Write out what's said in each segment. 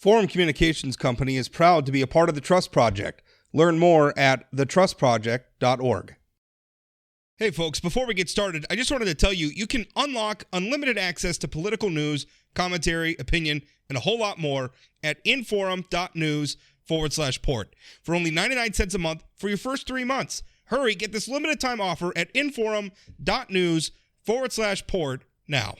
Forum Communications Company is proud to be a part of the Trust Project. Learn more at thetrustproject.org. Hey folks, before we get started, I just wanted to tell you, you can unlock unlimited access to political news, commentary, opinion, and a whole lot more at inforum.news/port for only 99 cents a month for your first 3 months. Hurry, get this limited time offer at inforum.news/port now.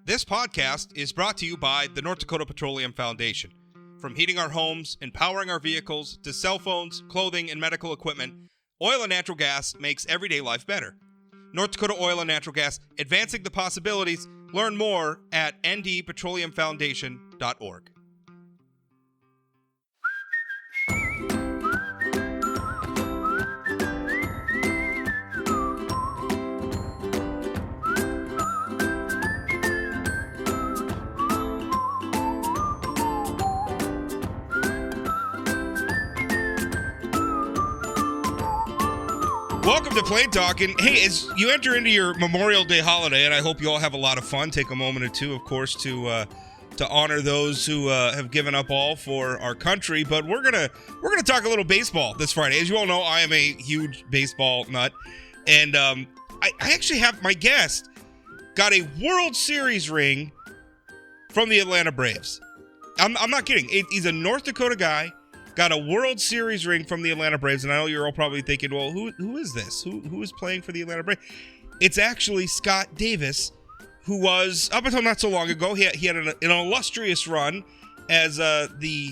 This podcast is brought to you by the North Dakota Petroleum Foundation. From heating our homes and powering our vehicles to cell phones, clothing, and medical equipment, oil and natural gas makes everyday life better. North Dakota Oil and Natural Gas, advancing the possibilities. Learn more at ndpetroleumfoundation.org. Welcome to Plain Talking. Hey, as you enter into your Memorial Day holiday, and I hope you all have a lot of fun, take a moment or two, of course, to honor those who have given up all for our country. But we're gonna talk a little baseball this Friday. As you all know, I am a huge baseball nut, and I actually have my guest got a World Series ring from the Atlanta Braves. I'm not kidding. He's a North Dakota guy. Got a World Series ring from the Atlanta Braves, and I know you're all probably thinking, well, who is this? Who is playing for the Atlanta Braves? It's actually Scott Davis, who was, up until not so long ago, he had an illustrious run as the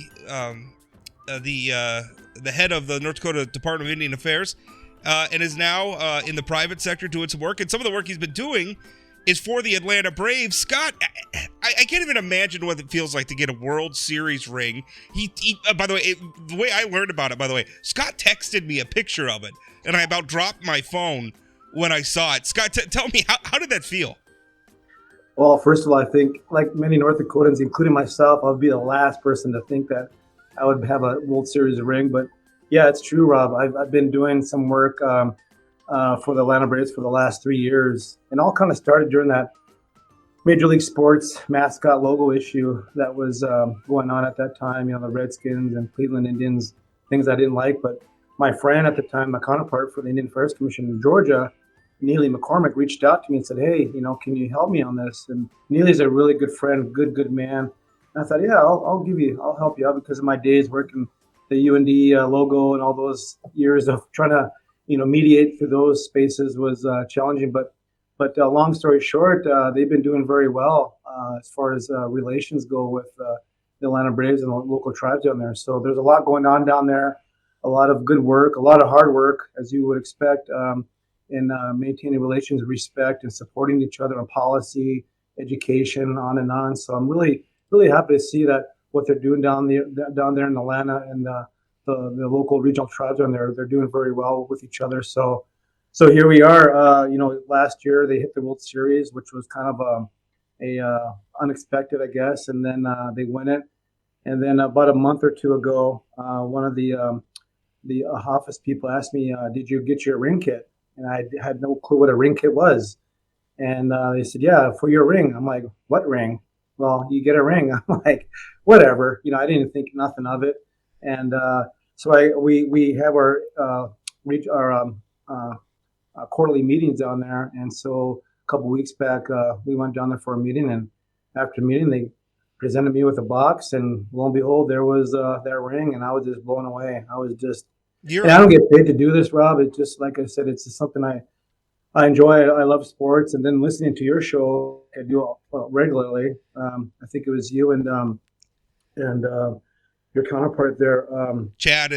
head of the North Dakota Department of Indian Affairs, and is now in the private sector doing some work. And some of the work he's been doing is for the Atlanta Braves. Scott, I can't even imagine what it feels like to get a World Series ring. He by the way, the way I learned about it, by the way, Scott texted me a picture of it, and I about dropped my phone when I saw it. Scott, tell me, how did that feel? Well, first of all, I think, like many North Dakotans, including myself, I would be the last person to think that I would have a World Series ring. But yeah, it's true, Rob. I've been doing some work for the Atlanta Braves for the last 3 years, and all kind of started during that Major League Sports mascot logo issue that was going on at that time. You know, the Redskins and Cleveland Indians, things I didn't like. But my friend at the time, my counterpart for the Indian Affairs Commission in Georgia, Neely McCormick, reached out to me and said, "Hey, can you help me on this?" And Neely's a really good friend, good man. And I thought, yeah, I'll help you out because of my days working the UND logo and all those years of trying to mediate through those spaces was challenging. But long story short, they've been doing very well as far as relations go with the Atlanta Braves and the local tribes down there. So there's a lot going on down there, a lot of good work, a lot of hard work, as you would expect, in maintaining relations, respect, and supporting each other on policy, education, on and on. So I'm really, really happy to see that what they're doing down there in Atlanta and the local regional tribes down there, they're doing very well with each other. So here we are. Last year they hit the World Series, which was kind of a unexpected, I guess, and then they win it. And then about a month or two ago, one of the office people asked me, "Did you get your ring kit?" And I had no clue what a ring kit was. And they said, "Yeah, for your ring." I'm like, "What ring?" "Well, you get a ring." I'm like, "Whatever." I didn't think nothing of it. And so we have our quarterly meetings down there. And so a couple of weeks back, we went down there for a meeting. And after the meeting, they presented me with a box. And lo and behold, there was that ring. And I was just blown away. I was just, and I don't get paid to do this, Rob. It's just, like I said, it's just something I enjoy. I love sports. And then listening to your show, I do regularly. I think it was you and your counterpart there, Chad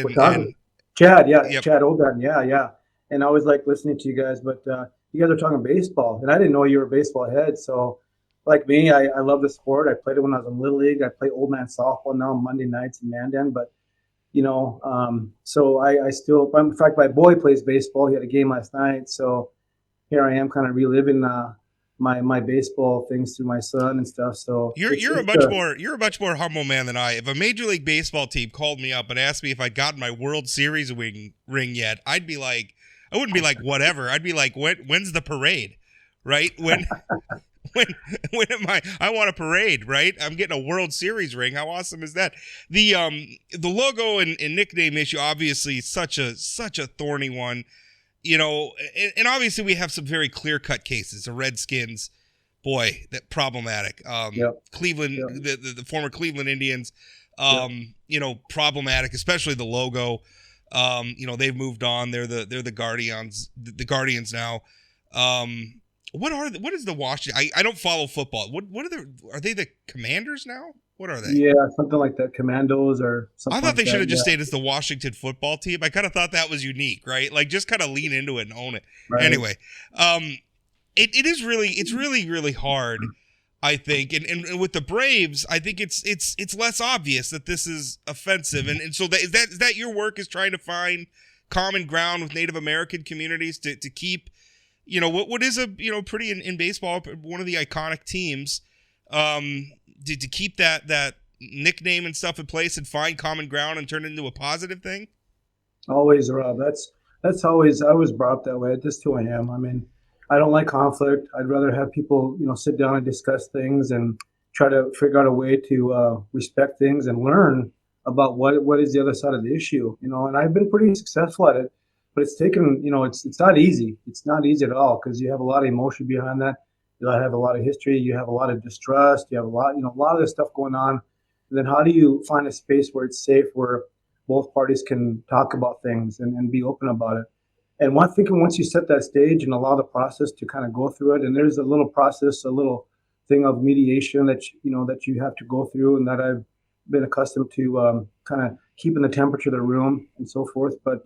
Chad, yeah, yep. Chad Oban, yeah. And I always like listening to you guys, but you guys are talking baseball, and I didn't know you were a baseball head. So, like me, I love the sport. I played it when I was in Little League. I play old man softball now on Monday nights in Mandan. But so I still, in fact, my boy plays baseball. He had a game last night, so here I am, kind of reliving my baseball things through my son and stuff. So you're a much more humble man than I. If a Major League Baseball team called me up and asked me if I'd gotten my World Series ring yet, I wouldn't be like whatever. I'd be like, when's the parade, right? when when am I want a parade, right? I'm getting a World Series ring. How awesome is that? The logo and nickname issue, obviously such a thorny one, and obviously we have some very clear-cut cases. The Redskins, boy, that problematic. Cleveland, the former Cleveland Indians, problematic, especially the logo. They've moved on. They're the Guardians now. What is the Washington? I don't follow football. Are they the Commanders now? What are they? Yeah, something like that. Commandos or something. I thought they like should have that, just stayed as the Washington football team. I kind of thought that was unique, right? Like just kind of lean into it and own it. Right. Anyway, it's really, really hard, I think. And with the Braves, I think it's less obvious that this is offensive. And so is that your work, is trying to find common ground with Native American communities to keep, what is a, pretty in baseball, one of the iconic teams, to keep that nickname and stuff in place and find common ground and turn it into a positive thing? Always, Rob. That's always, I was brought up that way. That's who I am. I mean, I don't like conflict. I'd rather have people, sit down and discuss things and try to figure out a way to respect things and learn about what is the other side of the issue, and I've been pretty successful at it, but it's taken, it's not easy. It's not easy at all, because you have a lot of emotion behind that. You have a lot of history. You have a lot of distrust. You have a lot of this stuff going on. And then how do you find a space where it's safe, where both parties can talk about things and be open about it? And one thinking, once you set that stage and allow the process to kind of go through it, and there's a little process, a little thing of mediation that you have to go through, and that I've been accustomed to, kind of keeping the temperature of the room and so forth. But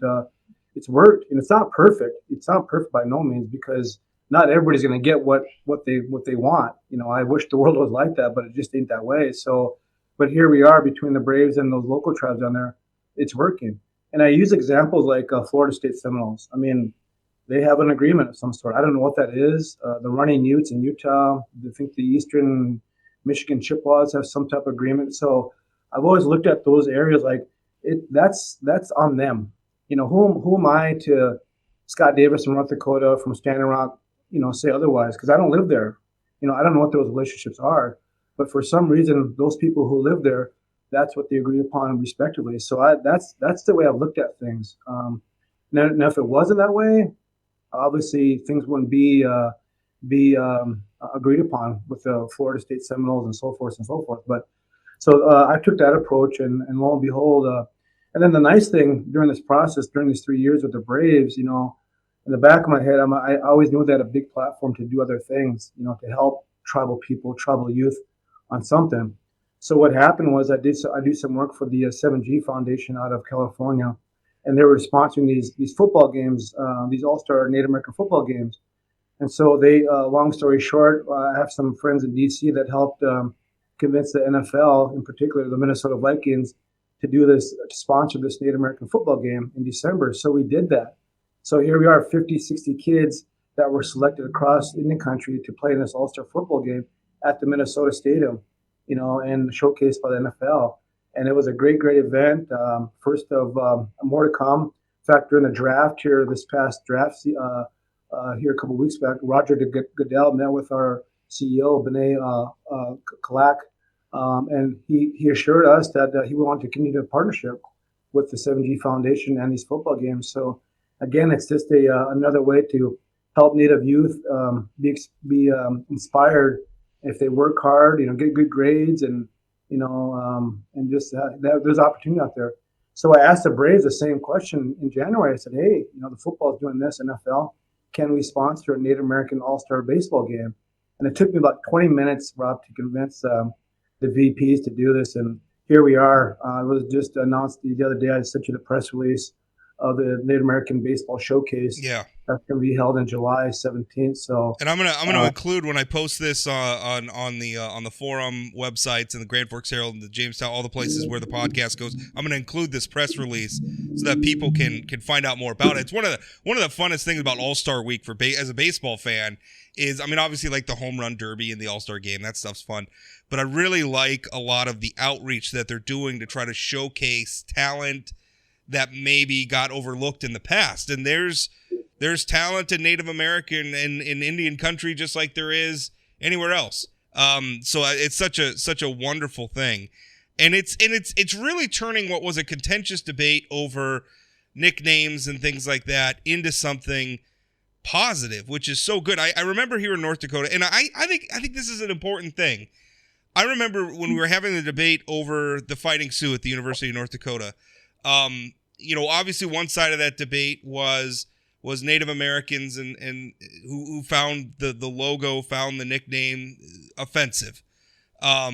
it's worked, and it's not perfect. It's not perfect by no means, because not everybody's going to get what they want. I wish the world was like that, but it just ain't that way. So, but here we are between the Braves and those local tribes down there. It's working. And I use examples like Florida State Seminoles. I mean, they have an agreement of some sort. I don't know what that is. The Running Utes in Utah, I think the Eastern Michigan Chippewas have some type of agreement. So I've always looked at those areas like that's on them. Who am I to Scott Davis from North Dakota, from Standing Rock, say otherwise? Because I don't live there. I don't know what those relationships are. But for some reason, those people who live there, that's what they agree upon respectively. So that's the way I've looked at things. Now, if it wasn't that way, obviously things wouldn't be agreed upon with the Florida State Seminoles and so forth and so forth. But so I took that approach, and lo and behold, and then the nice thing during this process, during these 3 years with the Braves, in the back of my head, I always knew they had a big platform to do other things, to help tribal people, tribal youth on something. So what happened was I do some work for the 7G Foundation out of California, and they were sponsoring these football games, these All-Star Native American football games. And so they, long story short, I have some friends in D.C. that helped convince the NFL, in particular the Minnesota Vikings, to sponsor this Native American football game in December. So we did that. So here we are, 50, 60 kids that were selected across Indian country to play in this All-Star football game at the Minnesota Stadium, and showcased by the NFL. And it was a great, great event. First of more to come. In fact, during the draft here, this past draft here a couple of weeks back, Roger Goodell met with our CEO, Benet Kalak, and he assured us that he wanted to continue the partnership with the 7G Foundation and these football games. So again, it's just another way to help Native youth be inspired if they work hard, get good grades, and and just there's opportunity out there. So I asked the Braves the same question in January. I said, hey, the football is doing this, NFL, can we sponsor a Native American All-Star baseball game? And it took me about 20 minutes, Rob, to convince the VPs to do this. And here we are. It was just announced the other day. I sent you the press release of the Native American Baseball Showcase. Yeah. That's going to be held in July 17th. So, and I'm gonna include, when I post this on the forum websites and the Grand Forks Herald and the Jamestown, all the places where the podcast goes, I'm gonna include this press release so that people can find out more about it. It's one of the funnest things about All-Star Week as a baseball fan is, obviously, like the home run derby and the All-Star game, that stuff's fun, but I really like a lot of the outreach that they're doing to try to showcase talent that maybe got overlooked in the past. And there's talent in Native American and in Indian country, just like there is anywhere else. So it's such a wonderful thing, and it's really turning what was a contentious debate over nicknames and things like that into something positive, which is so good. I remember here in North Dakota, and I think this is an important thing. I remember when we were having the debate over the Fighting Sioux at the University of North Dakota. Obviously one side of that debate was Native Americans and who found the logo, found the nickname offensive. But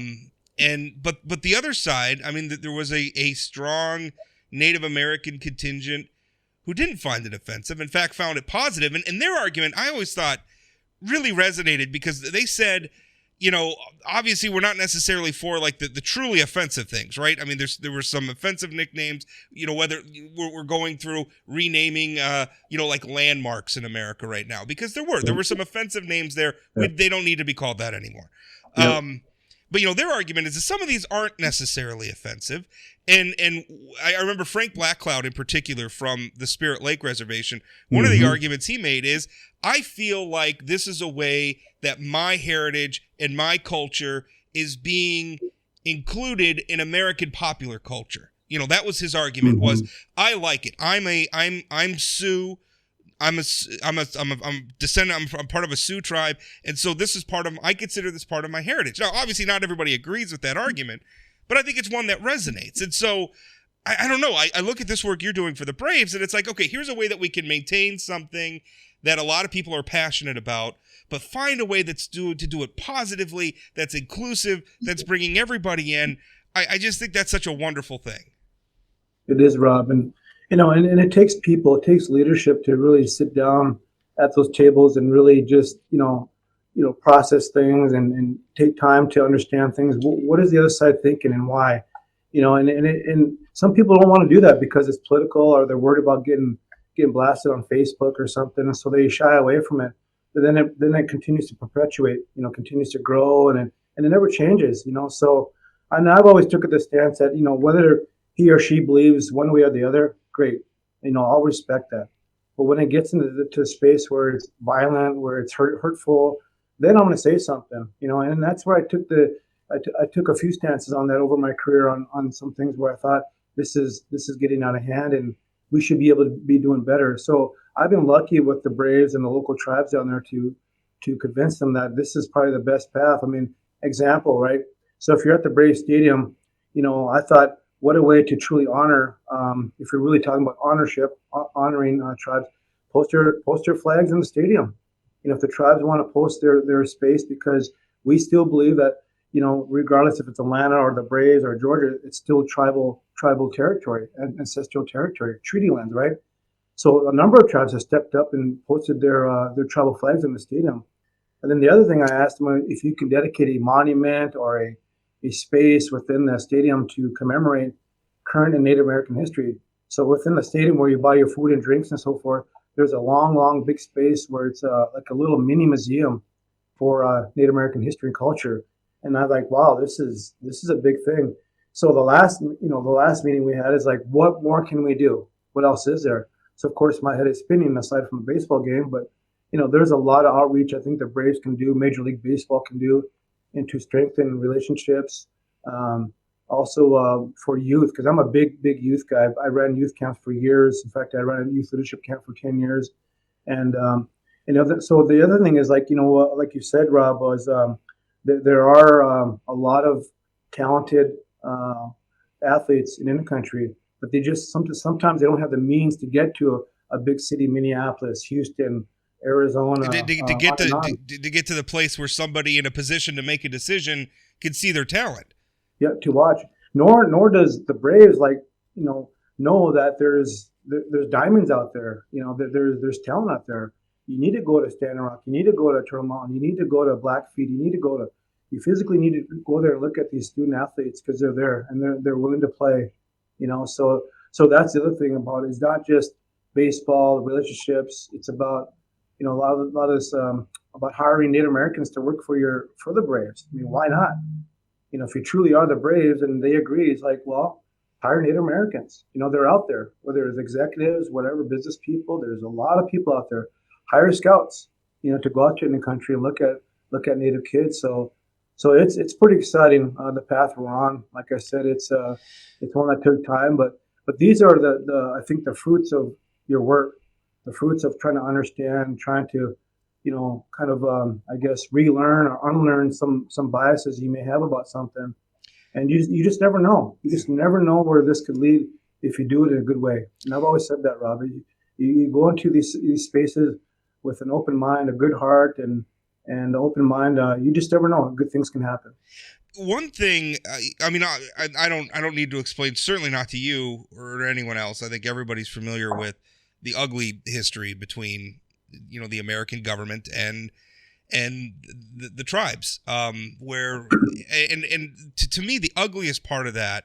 the other side, I mean, there was a strong Native American contingent who didn't find it offensive, in fact, found it positive. And their argument, I always thought, really resonated because they said, obviously we're not necessarily for like the truly offensive things, right? I mean, there were some offensive nicknames, whether we're going through renaming, like landmarks in America right now, because there were some offensive names there. They don't need to be called that anymore. Yep. But their argument is that some of these aren't necessarily offensive. And I remember Frank Blackcloud in particular from the Spirit Lake Reservation. One of the arguments he made is, I feel like this is a way that my heritage and my culture is being included in American popular culture. That was his argument, was I like it. I'm Sioux. I'm descendant. I'm part of a Sioux tribe, and so this is I consider this part of my heritage. Now, obviously, not everybody agrees with that argument, but I think it's one that resonates. And so, I don't know. I look at this work you're doing for the Braves, and it's like, okay, here's a way that we can maintain something that a lot of people are passionate about, but find a way to do it positively, that's inclusive, that's bringing everybody in. I just think that's such a wonderful thing. It is, Rob, and it takes people, it takes leadership to really sit down at those tables and really just process things and take time to understand things. What is the other side thinking and why? And some people don't want to do that because it's political, or they're worried about getting blasted on Facebook or something, and so they shy away from it. But then it continues to perpetuate, continues to grow, and it never changes, So, and I've always took the stance that whether he or she believes one way or the other, great, I'll respect that. But when it gets into a space where it's violent, where it's hurtful, then I'm going to say something, and that's where I took a few stances on that over my career on some things where I thought this is getting out of hand and we should be able to be doing better. So I've been lucky with the Braves and the local tribes down there to convince them that this is probably the best path. I mean, example, right? So if you're at the Braves Stadium, I thought, what a way to truly honor, if you're really talking about honoring tribes, post your flags in the stadium. If the tribes want to post their space, because we still believe that, regardless if it's Atlanta or the Braves or Georgia, it's still tribal territory and ancestral territory, treaty lands, right? So a number of tribes have stepped up and posted their tribal flags in the stadium. And then the other thing, I asked them if you can dedicate a monument or a space within the stadium to commemorate current and Native American history. So within the stadium where you buy your food and drinks and so forth, there's a long big space where it's like a little mini museum for Native American history and culture. And I was like, wow, this is a big thing. So the last meeting we had is like, what more can we do? What else is there? So of course my head is spinning aside from a baseball game, but there's a lot of outreach I think the Braves can do, Major League Baseball can do, and to strengthen relationships. Also for youth, because I'm a big youth guy. I ran youth camps for years. In fact, I ran a youth leadership camp for 10 years. And so the other thing is like you said, Rob, was there are a lot of talented athletes in the country, but they just sometimes they don't have the means to get to a big city, Minneapolis, Houston, Arizona, to get to the place where somebody in a position to make a decision can see their talent. Yeah, to watch. Nor does the Braves know that there's diamonds out there. There's talent out there. You need to go to Standing Rock. You need to go to Turtle Mountain. You need to go to Blackfeet. You physically need to go there and look at these student athletes because they're there and they're willing to play. So that's the other thing about it. It's not just baseball relationships. It's about a lot of this about hiring Native Americans to work for the Braves. I mean, why not? If you truly are the Braves and they agree, it's like, well, hire Native Americans. They're out there, whether it's executives, whatever, business people. There's a lot of people out there. Hire scouts, to go out in the country and look look at Native kids. So it's pretty exciting, the path we're on. Like I said, it's one that took time, but these are the I think the fruits of your work, the fruits of trying to understand, trying to, kind of, I guess, relearn or unlearn some biases you may have about something. And you just never know. You just never know where this could lead if you do it in a good way. And I've always said that, Robbie. You go into these spaces with an open mind, a good heart, and open mind. You just never know. Good things can happen. One thing, I mean, I don't need to explain, certainly not to you or anyone else. I think everybody's familiar with the ugly history between, the American government and the tribes, where to me, the ugliest part of that,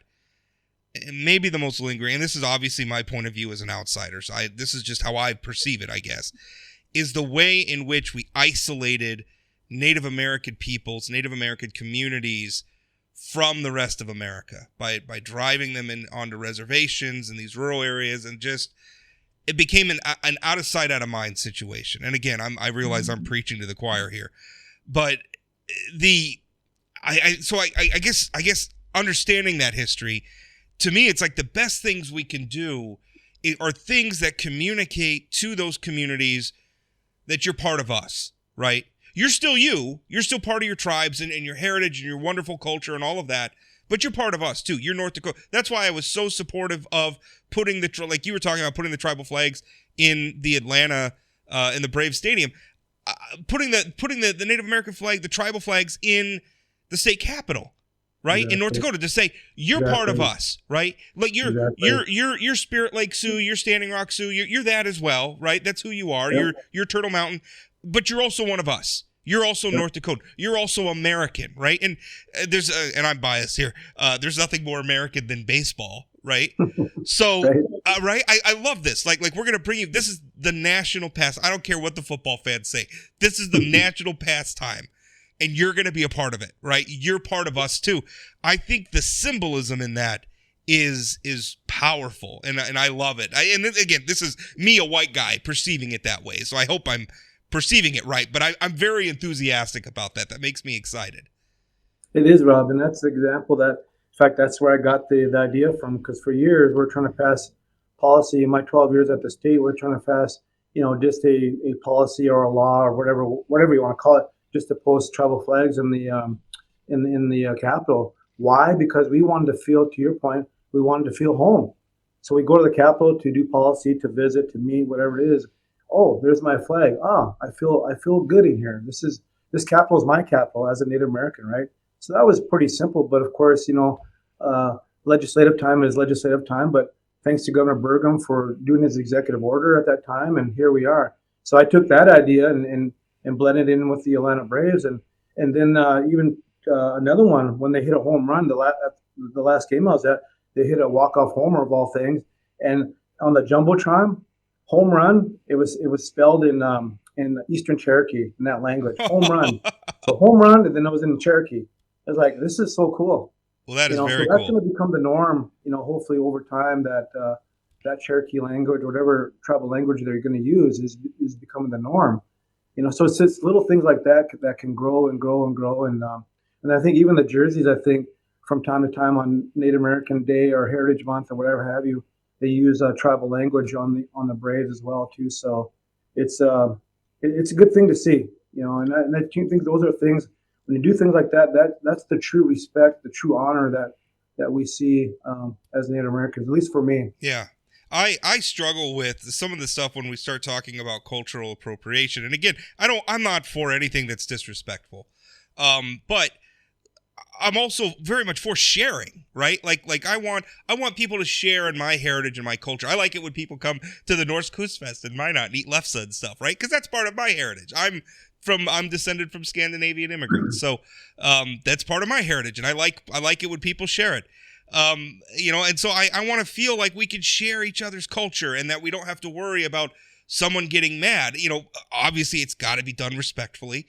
and maybe the most lingering, and this is obviously my point of view as an outsider, so this is just how I perceive it, I guess, is the way in which we isolated Native American peoples, Native American communities from the rest of America by driving them onto reservations in these rural areas, and just it became an out of sight, out of mind situation. And again, I realize I'm preaching to the choir here, but I guess understanding that history, to me, it's like the best things we can do are things that communicate to those communities that you're part of us, right? You're still you. You're still part of your tribes and your heritage and your wonderful culture and all of that, but you're part of us too. You're North Dakota. That's why I was so supportive of putting like you were talking about, putting the tribal flags in the Atlanta, in the Braves Stadium, putting the Native American flag, the tribal flags in the state capitol, right? Exactly. In North Dakota, to say you're part of us, right? Like you're Spirit Lake Sioux, you're Standing Rock Sioux, you're that as well, right? That's who you are. Yep. You're Turtle Mountain, but you're also one of us. You're also North Dakota. You're also American, right? And and I'm biased here. There's nothing more American than baseball, right? So, right? I love this. Like we're gonna bring you. This is the national past. I don't care what the football fans say. This is the national pastime, and you're gonna be a part of it, right? You're part of us too. I think the symbolism in that is powerful, and I love it. And again, this is me, a white guy, perceiving it that way. So I hope I'm perceiving it right, but I'm very enthusiastic about that. That makes me excited. It is, Rob, and that's the example that, in fact, that's where I got the idea from, because for years we're trying to pass policy. In my 12 years at the state, we're trying to pass, just a policy or a law or whatever you want to call it, just to post tribal flags in the Capitol. Why? Because we wanted to feel, to your point, we wanted to feel home. So we go to the Capitol to do policy, to visit, to meet, whatever it is. Oh, there's my flag. I feel good in here. This capital is my capital as a Native American, right? So that was pretty simple. But of course, legislative time is legislative time. But thanks to Governor Burgum for doing his executive order at that time, and here we are. So I took that idea and blended it in with the Atlanta Braves, and then even another one when they hit a home run. The last game I was at, they hit a walk-off homer of all things, and on the jumbotron. Home run, it was spelled in Eastern Cherokee, in that language. Home run. So home run, and then it was in Cherokee. I was like, this is so cool. Well, that is very so that's going to become the norm, hopefully over time, that Cherokee language, whatever tribal language they're going to use is becoming the norm. So it's just little things like that can grow and grow and grow. And I think even the jerseys, I think from time to time on Native American Day or Heritage Month or whatever have you, they use tribal language on the Braves as well too. So it's a good thing to see, and I think those are things, when you do things like that's the true respect, the true honor that we see as Native Americans, at least for me. Yeah. I struggle with some of the stuff when we start talking about cultural appropriation. And again, I'm not for anything that's disrespectful. But I'm also very much for sharing, right? Like I want people to share in my heritage and my culture. I like it when people come to the Norse Kustfest in Minot and eat lefse and stuff, right? Because that's part of my heritage. I'm descended from Scandinavian immigrants, so that's part of my heritage, and I like it when people share it. And so I want to feel like we can share each other's culture and that we don't have to worry about someone getting mad. Obviously it's got to be done respectfully.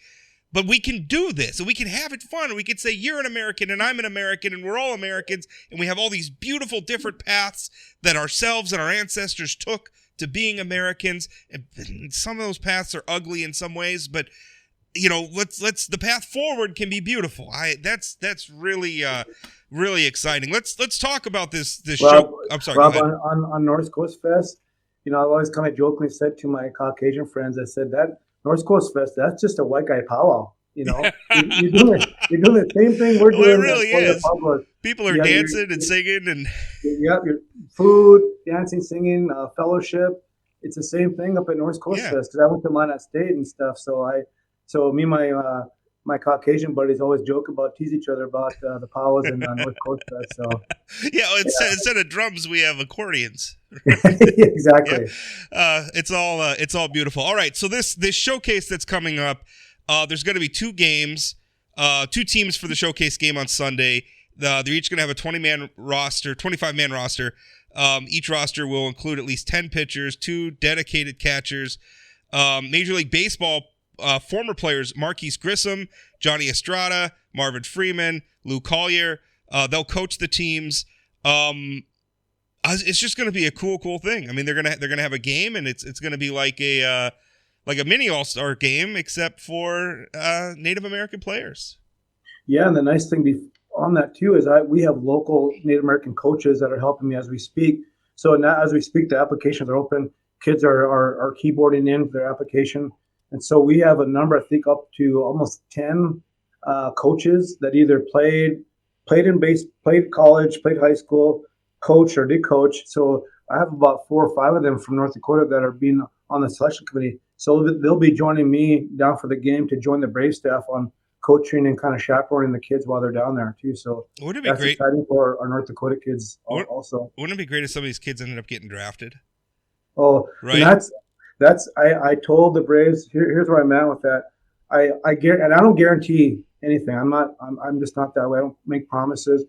But we can do this, and we can have it fun. We can say, you're an American, and I'm an American, and we're all Americans, and we have all these beautiful different paths that ourselves and our ancestors took to being Americans. And some of those paths are ugly in some ways, but let's the path forward can be beautiful. That's really really exciting. Let's talk about this Rob, show. I'm sorry. Rob, go ahead. on North Coast Fest, I've always kind of jokingly said to my Caucasian friends, I said that North Coast Fest, that's just a white guy powwow. You're doing the same thing we're doing. It really is. People are dancing and singing, and your food, dancing, singing, fellowship. It's the same thing up at North Coast Fest, because I went to Minot State and stuff. So me and my Caucasian buddies always joke about, tease each other about the powwows and North Coast Fest. So instead of drums, we have accordions. Exactly. Yeah. It's all beautiful. All right, so this showcase that's coming up, there's going to be two games, two teams for the showcase game on Sunday. They're each going to have a 25-man roster. Each roster will include at least 10 pitchers, 2 dedicated catchers. Major League Baseball former players Marquise Grissom, Johnny Estrada, Marvin Freeman, Lou Collier. They'll coach the teams. It's just going to be a cool thing. I mean, they're gonna have a game, and it's going to be like a mini All-Star game, except for Native American players. Yeah, and the nice thing on that too is we have local Native American coaches that are helping me as we speak. So now, as we speak, the applications are open. Kids are keyboarding in their application, and so we have a number, I think, up to almost 10 coaches that either played college, played high school, coach or did coach. So I have about 4 or 5 of them from North Dakota that are being on the selection committee. So they'll be joining me down for the game to join the Brave staff on coaching and kind of chaperoning the kids while they're down there too. So wouldn't it be great? Exciting for our North Dakota kids also. Wouldn't it be great if some of these kids ended up getting drafted? Oh, right. And I told the Braves, here's where I'm at with that. I don't guarantee anything. I'm just not that way. I don't make promises.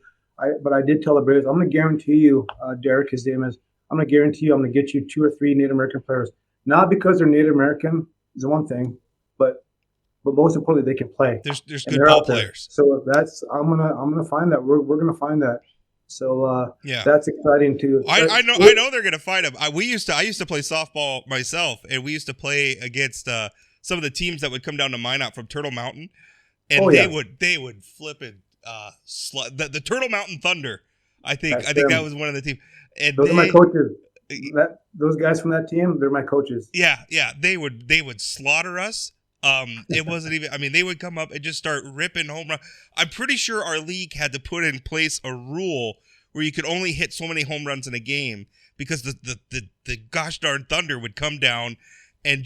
But I did tell the Braves, I'm going to guarantee you, Derek, his name is, I'm going to guarantee you I'm going to get you 2 or 3 Native American players. Not because they're Native American is one thing, but most importantly, they can play. There's good ball players. So I'm gonna find that. We're gonna find that. So that's exciting too. I know they're gonna find them. I used to play softball myself, and we used to play against some of the teams that would come down to Minot from Turtle Mountain, and they would flip it. The Turtle Mountain Thunder. I think that was one of the teams. And those are my coaches. Those guys from that team, they're my coaches. Yeah, they would slaughter us. It wasn't even. I mean, they would come up and just start ripping home runs. I'm pretty sure our league had to put in place a rule where you could only hit so many home runs in a game because the gosh darn Thunder would come down and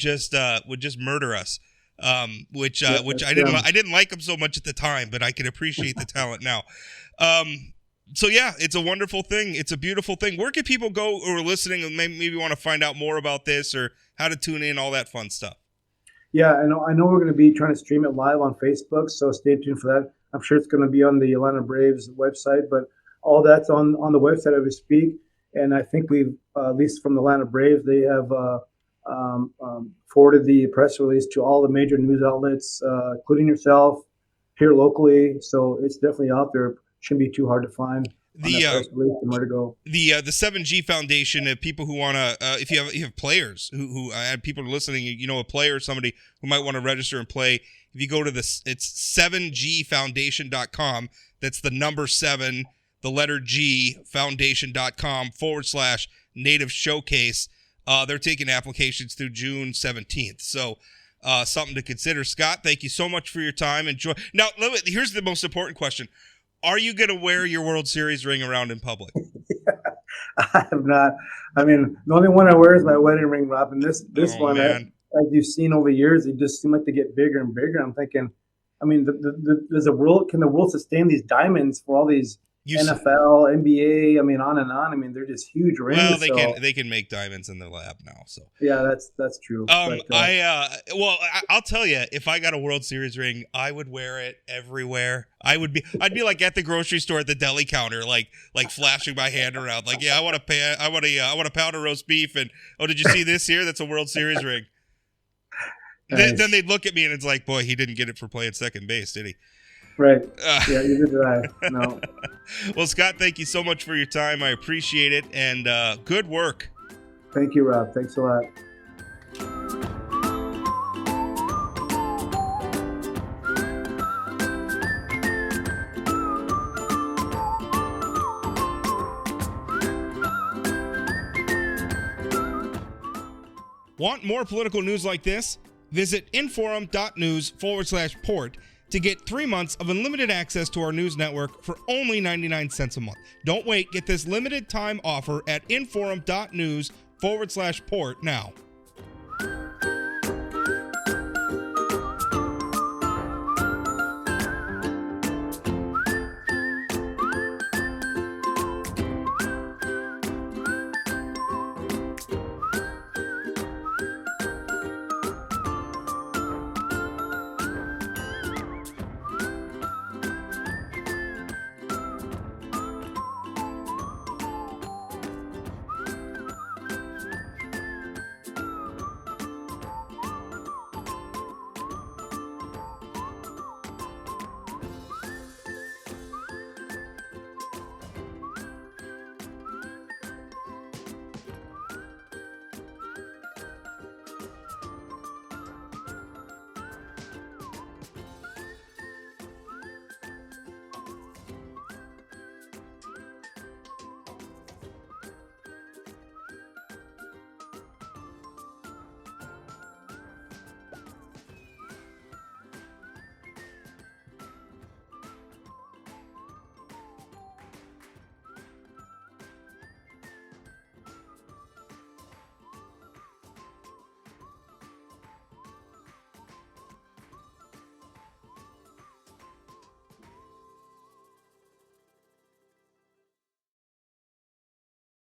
would just murder us. Which I didn't like them so much at the time, but I can appreciate the talent now. So yeah, it's a wonderful thing. It's a beautiful thing. Where can people go who are listening and maybe want to find out more about this or how to tune in, all that fun stuff? Yeah, I know we're going to be trying to stream it live on Facebook, so stay tuned for that. I'm sure it's going to be on the Atlanta Braves website, but all that's on the website as we speak. And I think we've, at least from the Atlanta Braves, they have forwarded the press release to all the major news outlets, including yourself, here locally. So it's definitely out there. Shouldn't be too hard to find. The 7G Foundation, people who want to, if you have players who people are listening, a player or somebody who might want to register and play, if you go to it's 7gfoundation.com, that's the number 7, the letter G, foundation.com/Native Showcase. They're taking applications through June 17th. So something to consider. Scott, thank you so much for your time. Enjoy. Now, here's the most important question. Are you going to wear your World Series ring around in public? I have not. I mean, the only one I wear is my wedding ring, Rob. And this one, as you've seen over years, it just seemed like they get bigger and bigger. I'm thinking, I mean, can the world sustain these diamonds for all these NFL, NBA, I mean, on and on. I mean, they're just huge rings. Well, they can make diamonds in the lab now. So yeah, that's true. I'll tell you, if I got a World Series ring, I would wear it everywhere. I'd be like at the grocery store at the deli counter, like flashing my hand around, like, yeah, I want a pound of roast beef, and did you see this here? That's a World Series ring. Nice. Then they'd look at me and it's like, boy, he didn't get it for playing second base, did he? Right. Yeah, you did that. No. Well, Scott, thank you so much for your time. I appreciate it, and good work. Thank you, Rob. Thanks a lot. Want more political news like this? Visit inforum.news/port to get 3 months of unlimited access to our news network for only 99 cents a month. Don't wait. Get this limited time offer at inforum.news/port now.